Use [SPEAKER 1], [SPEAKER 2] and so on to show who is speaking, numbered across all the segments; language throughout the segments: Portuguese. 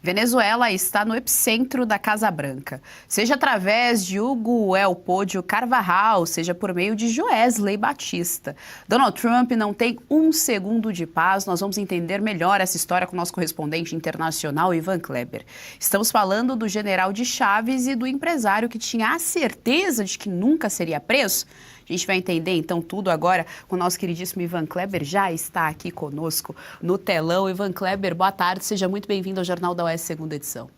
[SPEAKER 1] Venezuela está no epicentro da Casa Branca. Seja através de Hugo Elpódio Carvajal, seja por meio de Joesley Batista. Donald Trump não tem um segundo de paz. Nós vamos entender melhor essa história com o nosso correspondente internacional, Ivan Kleber. Estamos falando do general de Chaves e do empresário que tinha a certeza de que nunca seria preso. A gente vai entender então tudo agora com o nosso queridíssimo Ivan Kleber, já está aqui conosco no telão. Ivan Kleber, boa tarde, seja muito bem-vindo ao Jornal da UES, segunda edição.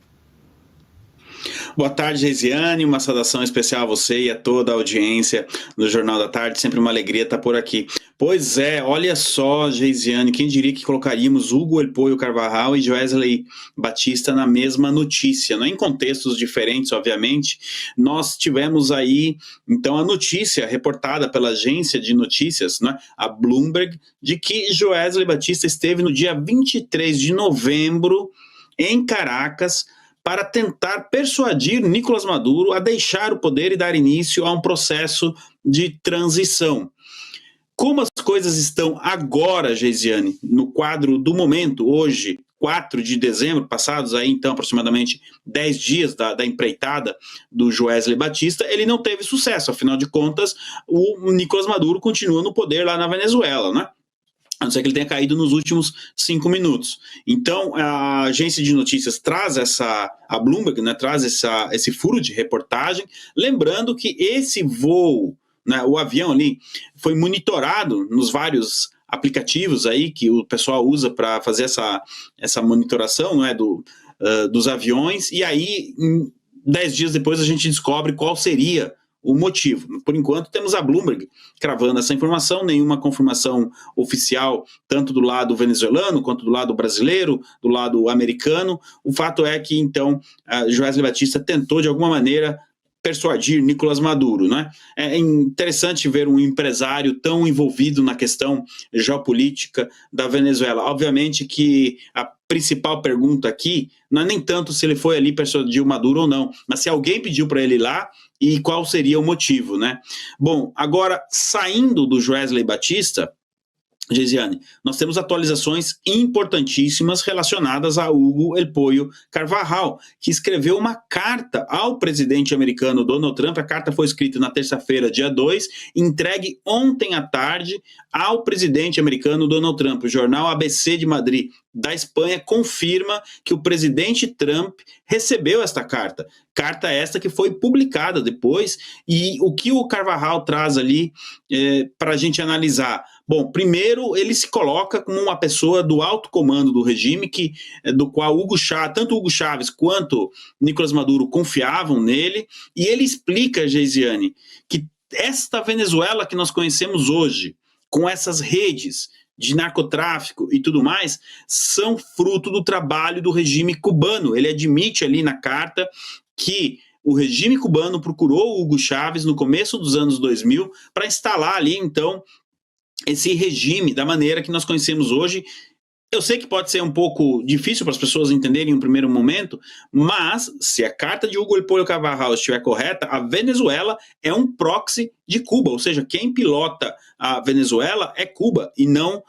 [SPEAKER 2] Boa tarde, Reisiane, uma saudação especial a você e a toda a audiência do Jornal da Tarde, sempre uma alegria estar por aqui. Pois é, olha só, Reisiane, quem diria que colocaríamos Hugo Elpódio Carvajal e Joesley Batista na mesma notícia, não? Em contextos diferentes, obviamente. Nós tivemos aí, então, a notícia reportada pela agência de notícias, né, a Bloomberg, de que Joesley Batista esteve no dia 23 de novembro em Caracas para tentar persuadir Nicolás Maduro a deixar o poder e dar início a um processo de transição. Como as coisas estão agora, Geisiane, no quadro do momento, hoje, 4 de dezembro, passados aí então aproximadamente 10 dias da empreitada do Joesley Batista, ele não teve sucesso, afinal de contas, o Nicolás Maduro continua no poder lá na Venezuela, né? A não ser que ele tenha caído nos últimos 5 minutos. Então, a agência de notícias traz a Bloomberg, né, traz esse furo de reportagem, lembrando que esse voo, né, o avião ali, foi monitorado nos vários aplicativos aí que o pessoal usa para fazer essa monitoração, né, dos aviões, e aí, 10 dias depois, a gente descobre qual seria o motivo. Por enquanto, temos a Bloomberg cravando essa informação, nenhuma confirmação oficial, tanto do lado venezuelano, quanto do lado brasileiro, do lado americano. O fato é que, então, Joesley Batista tentou, de alguma maneira, persuadir Nicolás Maduro, né? É interessante ver um empresário tão envolvido na questão geopolítica da Venezuela. Obviamente que a principal pergunta aqui não é nem tanto se ele foi ali persuadir o Maduro ou não, mas se alguém pediu para ele ir lá e qual seria o motivo, né? Bom, agora, saindo do Joesley Batista, Geisiane, nós temos atualizações importantíssimas relacionadas a Hugo Elpódio Carvajal, que escreveu uma carta ao presidente americano Donald Trump. A carta foi escrita na terça-feira, dia 2, entregue ontem à tarde ao presidente americano Donald Trump. O jornal ABC de Madrid, da Espanha, confirma que o presidente Trump recebeu esta carta. Carta esta que foi publicada depois, e o que o Carvajal traz ali para a gente analisar? Bom, primeiro, ele se coloca como uma pessoa do alto comando do regime, do qual tanto Hugo Chávez quanto Nicolás Maduro confiavam nele, e ele explica, Geisiane, que esta Venezuela que nós conhecemos hoje, com essas redes de narcotráfico e tudo mais, são fruto do trabalho do regime cubano. Ele admite ali na carta que o regime cubano procurou Hugo Chávez no começo dos anos 2000 para instalar ali, então, esse regime da maneira que nós conhecemos hoje. Eu sei que pode ser um pouco difícil para as pessoas entenderem em um primeiro momento, mas se a carta de Hugo Elpódio Carvajal estiver correta, a Venezuela é um proxy de Cuba, ou seja, quem pilota a Venezuela é Cuba e não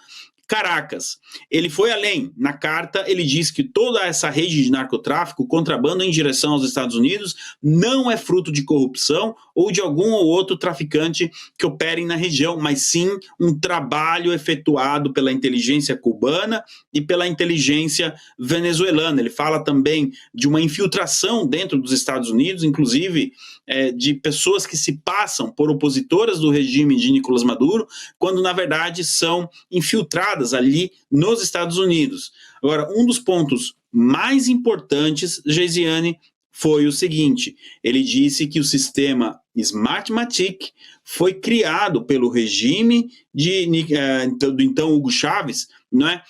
[SPEAKER 2] Caracas. Ele foi além. Na carta, ele diz que toda essa rede de narcotráfico, contrabando em direção aos Estados Unidos, não é fruto de corrupção ou de algum ou outro traficante que opere na região, mas sim um trabalho efetuado pela inteligência cubana e pela inteligência venezuelana. Ele fala também de uma infiltração dentro dos Estados Unidos, inclusive de pessoas que se passam por opositoras do regime de Nicolás Maduro, quando na verdade são infiltradas ali nos Estados Unidos. Agora, um dos pontos mais importantes, Geisiane, foi o seguinte: ele disse que o sistema Smartmatic foi criado pelo regime do então Hugo Chávez, não é?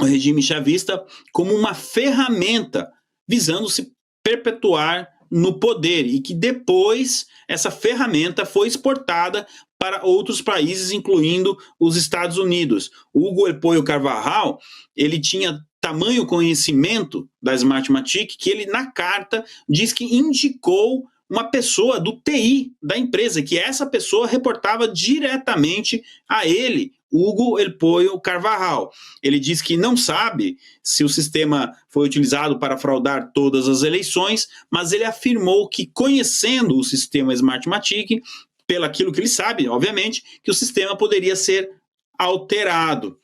[SPEAKER 2] O regime chavista, como uma ferramenta visando se perpetuar no poder, e que depois essa ferramenta foi exportada para outros países, incluindo os Estados Unidos. O Hugo Elpódio Carvajal, ele tinha tamanho conhecimento da Smartmatic que ele, na carta, diz que indicou uma pessoa do TI da empresa, que essa pessoa reportava diretamente a ele, Hugo El Pollo Carvajal. Ele diz que não sabe se o sistema foi utilizado para fraudar todas as eleições, mas ele afirmou que, conhecendo o sistema Smartmatic, pelo aquilo que ele sabe, obviamente, que o sistema poderia ser alterado.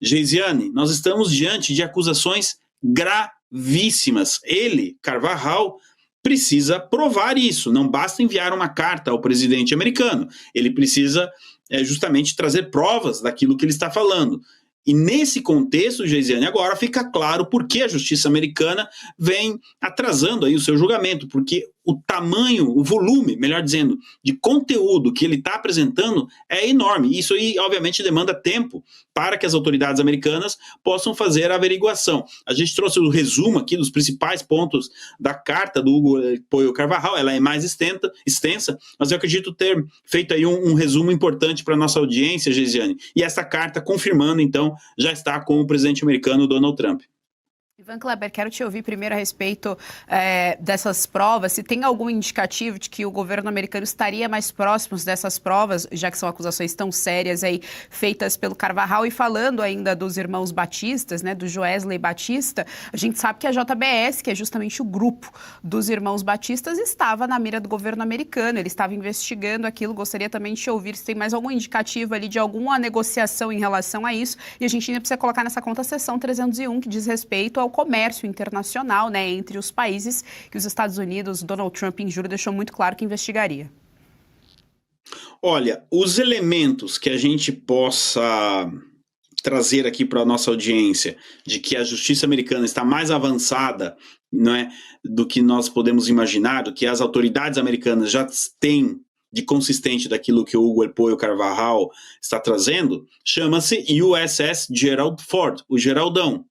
[SPEAKER 2] Geisiane, nós estamos diante de acusações gravíssimas. Ele, Carvajal, precisa provar isso. Não basta enviar uma carta ao presidente americano. Ele precisa justamente trazer provas daquilo que ele está falando. E nesse contexto, Geisiane, agora fica claro por que a justiça americana vem atrasando aí o seu julgamento, porque o tamanho, o volume, melhor dizendo, de conteúdo que ele está apresentando é enorme. Isso aí, obviamente, demanda tempo para que as autoridades americanas possam fazer a averiguação. A gente trouxe o resumo aqui dos principais pontos da carta do Hugo Pollo Carvajal. Ela é mais extensa, mas eu acredito ter feito aí um resumo importante para a nossa audiência, Geisiane. E essa carta, confirmando, então, já está com o presidente americano Donald Trump.
[SPEAKER 1] Ivan Kleber, quero te ouvir primeiro a respeito dessas provas. Se tem algum indicativo de que o governo americano estaria mais próximo dessas provas, já que são acusações tão sérias aí feitas pelo Carvajal, e falando ainda dos irmãos Batistas, né, do Joesley Batista, a gente sabe que a JBS, que é justamente o grupo dos irmãos Batistas, estava na mira do governo americano, ele estava investigando aquilo. Gostaria também de te ouvir se tem mais algum indicativo ali de alguma negociação em relação a isso, e a gente ainda precisa colocar nessa conta a seção 301, que diz respeito ao comércio internacional, né, entre os países, que os Estados Unidos, Donald Trump, em julho, deixou muito claro que investigaria.
[SPEAKER 2] Olha, os elementos que a gente possa trazer aqui para a nossa audiência de que a justiça americana está mais avançada, não é, do que nós podemos imaginar, do que as autoridades americanas já têm de consistente daquilo que o Hugo El Pollo Carvajal está trazendo, chama-se USS Gerald Ford, o Geraldão.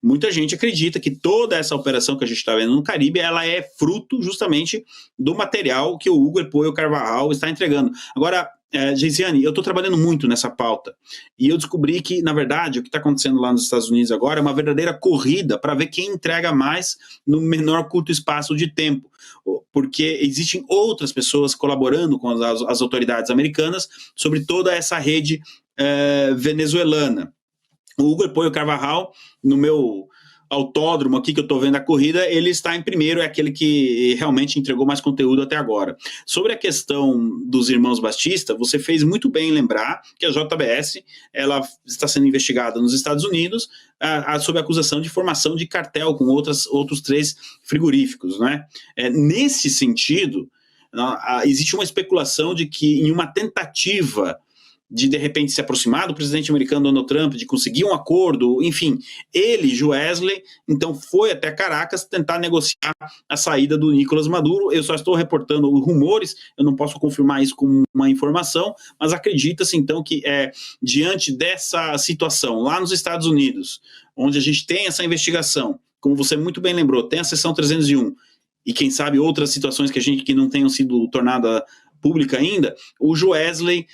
[SPEAKER 2] Muita gente acredita que toda essa operação que a gente está vendo no Caribe, ela é fruto justamente do material que o Hugo El Pollo Carvajal está entregando. Agora, Geisiane, eu estou trabalhando muito nessa pauta e eu descobri que, na verdade, o que está acontecendo lá nos Estados Unidos agora é uma verdadeira corrida para ver quem entrega mais no menor curto espaço de tempo, porque existem outras pessoas colaborando com as autoridades americanas sobre toda essa rede venezuelana. O Hugo El Pollo Carvajal, no meu autódromo aqui que eu estou vendo a corrida, ele está em primeiro, é aquele que realmente entregou mais conteúdo até agora. Sobre a questão dos irmãos Batista, você fez muito bem em lembrar que a JBS ela está sendo investigada nos Estados Unidos sob a acusação de formação de cartel com outros 3 frigoríficos, né? Nesse sentido, existe uma especulação de que em uma tentativa de repente se aproximar do presidente americano Donald Trump, de conseguir um acordo, enfim, ele, Joesley, então foi até Caracas tentar negociar a saída do Nicolás Maduro. Eu só estou reportando rumores, eu não posso confirmar isso como uma informação, mas acredita-se então que diante dessa situação lá nos Estados Unidos, onde a gente tem essa investigação, como você muito bem lembrou, tem a seção 301, e quem sabe outras situações que não tenham sido tornadas pública ainda, o Joesley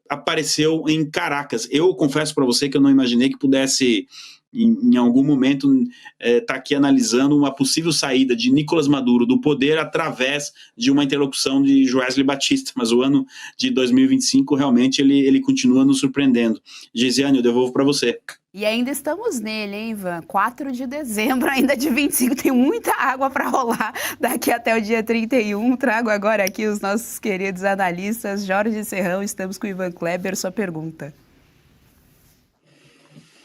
[SPEAKER 2] apareceu em Caracas. Eu confesso para você que eu não imaginei que pudesse, em algum momento, estar aqui analisando uma possível saída de Nicolás Maduro do poder através de uma interlocução de Joesley Batista, mas o ano de 2025 realmente ele continua nos surpreendendo. Geisiane, eu devolvo para você.
[SPEAKER 1] E ainda estamos nele, hein, Ivan? 4 de dezembro, ainda de 25, tem muita água para rolar daqui até o dia 31. Trago agora aqui os nossos queridos analistas. Jorge Serrão, estamos com o Ivan Kleber, sua pergunta.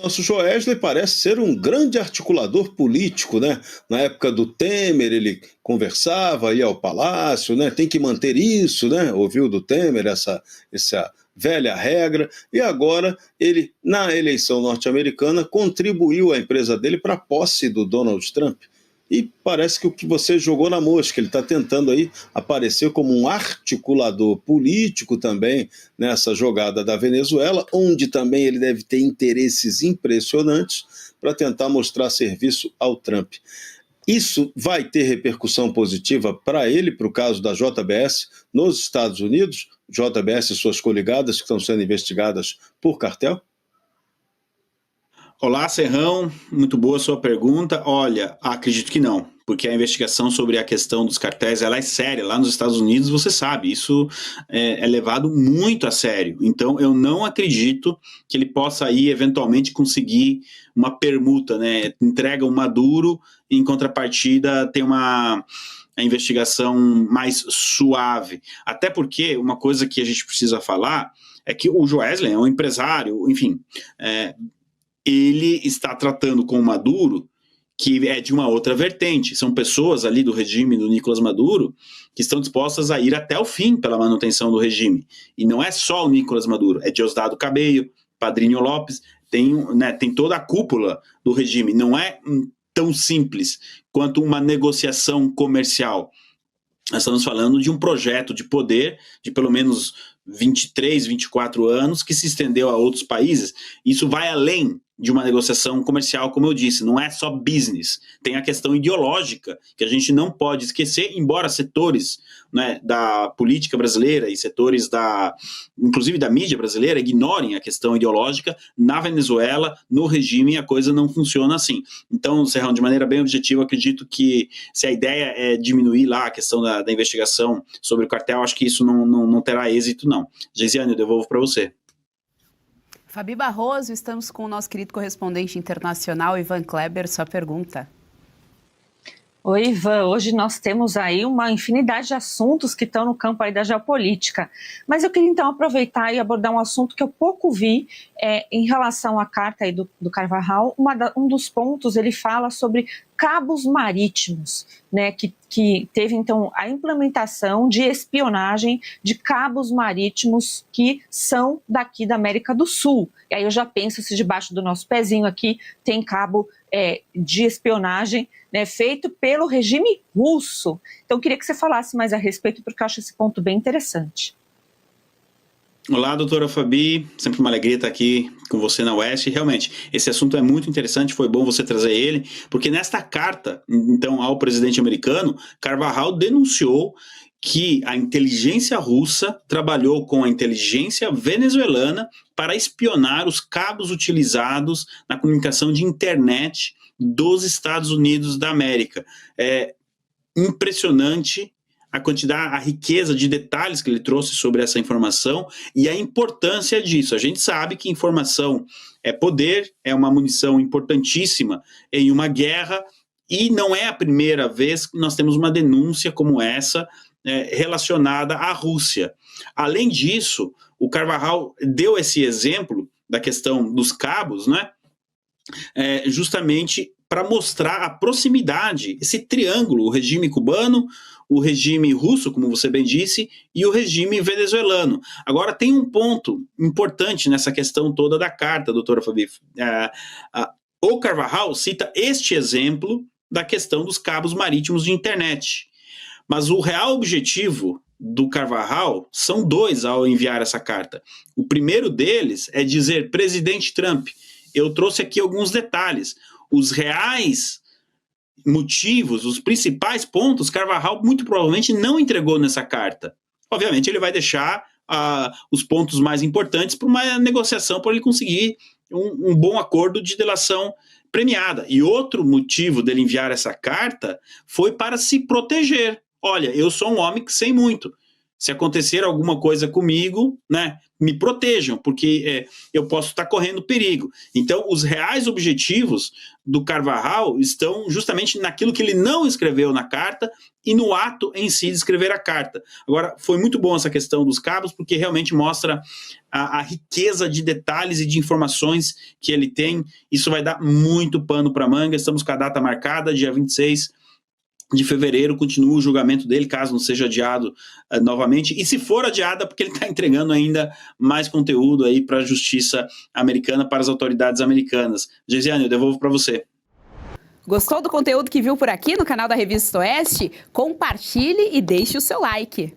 [SPEAKER 3] Nosso Joesley parece ser um grande articulador político, né? Na época do Temer, ele conversava, ia ao palácio, né? Tem que manter isso, né? Ouviu do Temer essa velha regra, e agora ele, na eleição norte-americana, contribuiu a empresa dele para a posse do Donald Trump. E parece que o que você jogou na mosca, ele está tentando aí aparecer como um articulador político também nessa jogada da Venezuela, onde também ele deve ter interesses impressionantes para tentar mostrar serviço ao Trump. Isso vai ter repercussão positiva para ele, para o caso da JBS nos Estados Unidos, JBS e suas coligadas que estão sendo investigadas por cartel?
[SPEAKER 2] Olá, Serrão, muito boa a sua pergunta. Olha, acredito que não, porque a investigação sobre a questão dos cartéis, ela é séria. Lá nos Estados Unidos, você sabe, isso é levado muito a sério. Então, eu não acredito que ele possa aí, eventualmente, conseguir uma permuta, né? Entrega o Maduro, em contrapartida tem a investigação mais suave. Até porque uma coisa que a gente precisa falar é que o Joesley é um empresário, enfim, ele está tratando com o Maduro, que é de uma outra vertente. São pessoas ali do regime do Nicolás Maduro que estão dispostas a ir até o fim pela manutenção do regime. E não é só o Nicolás Maduro, é Diosdado Cabello, Padrinho Lopes, tem toda a cúpula do regime. Não é tão simples quanto uma negociação comercial. Nós estamos falando de um projeto de poder de pelo menos 23, 24 anos que se estendeu a outros países. Isso vai além de uma negociação comercial, como eu disse, não é só business. Tem a questão ideológica, que a gente não pode esquecer, embora setores, né, da política brasileira e setores inclusive da mídia brasileira, ignorem a questão ideológica. Na Venezuela, no regime, a coisa não funciona assim. Então, Serrão, de maneira bem objetiva, acredito que se a ideia é diminuir lá a questão da investigação sobre o cartel, acho que isso não terá êxito, não. Geisiane, eu devolvo para você.
[SPEAKER 1] Fabi Barroso, estamos com o nosso querido correspondente internacional, Ivan Kleber. Sua pergunta.
[SPEAKER 4] Oi, Ivan. Hoje nós temos aí uma infinidade de assuntos que estão no campo aí da geopolítica. Mas eu queria então aproveitar e abordar um assunto que eu pouco vi em relação à carta aí do Carvajal. Um dos pontos, ele fala sobre cabos marítimos, né, que teve então a implementação de espionagem de cabos marítimos que são daqui da América do Sul. E aí eu já penso se debaixo do nosso pezinho aqui tem cabo de espionagem, né, feito pelo regime russo. Então eu queria que você falasse mais a respeito, porque eu acho esse ponto bem interessante.
[SPEAKER 2] Olá, doutora Fabi, sempre uma alegria estar aqui com você na Oeste. Realmente, esse assunto é muito interessante, foi bom você trazer ele, porque nesta carta, então, ao presidente americano, Carvajal denunciou que a inteligência russa trabalhou com a inteligência venezuelana para espionar os cabos utilizados na comunicação de internet dos Estados Unidos da América. É impressionante a quantidade, a riqueza de detalhes que ele trouxe sobre essa informação e a importância disso. A gente sabe que informação é poder, é uma munição importantíssima em uma guerra, e não é a primeira vez que nós temos uma denúncia como essa relacionada à Rússia. Além disso, o Carvajal deu esse exemplo da questão dos cabos, né? Justamente para mostrar a proximidade, esse triângulo, o regime cubano, o regime russo, como você bem disse, e o regime venezuelano. Agora, tem um ponto importante nessa questão toda da carta, doutora Fabi. O Carvajal cita este exemplo da questão dos cabos marítimos de internet. Mas o real objetivo do Carvajal são dois ao enviar essa carta. O primeiro deles é dizer: presidente Trump, eu trouxe aqui alguns detalhes. Os reais motivos, os principais pontos, Carvajal muito provavelmente não entregou nessa carta. Obviamente ele vai deixar os pontos mais importantes para uma negociação, para ele conseguir um bom acordo de delação premiada. E outro motivo dele enviar essa carta foi para se proteger. Olha, eu sou um homem que sei muito. Se acontecer alguma coisa comigo, né, me protejam, porque eu posso estar correndo perigo. Então, os reais objetivos do Carvajal estão justamente naquilo que ele não escreveu na carta e no ato em si de escrever a carta. Agora, foi muito bom essa questão dos cabos, porque realmente mostra a riqueza de detalhes e de informações que ele tem. Isso vai dar muito pano para manga. Estamos com a data marcada, dia 26 de fevereiro, continua o julgamento dele, caso não seja adiado novamente, e se for adiado é porque ele está entregando ainda mais conteúdo aí para a justiça americana, para as autoridades americanas. Geisiane, eu devolvo para você.
[SPEAKER 1] Gostou do conteúdo que viu por aqui no canal da Revista Oeste? Compartilhe e deixe o seu like.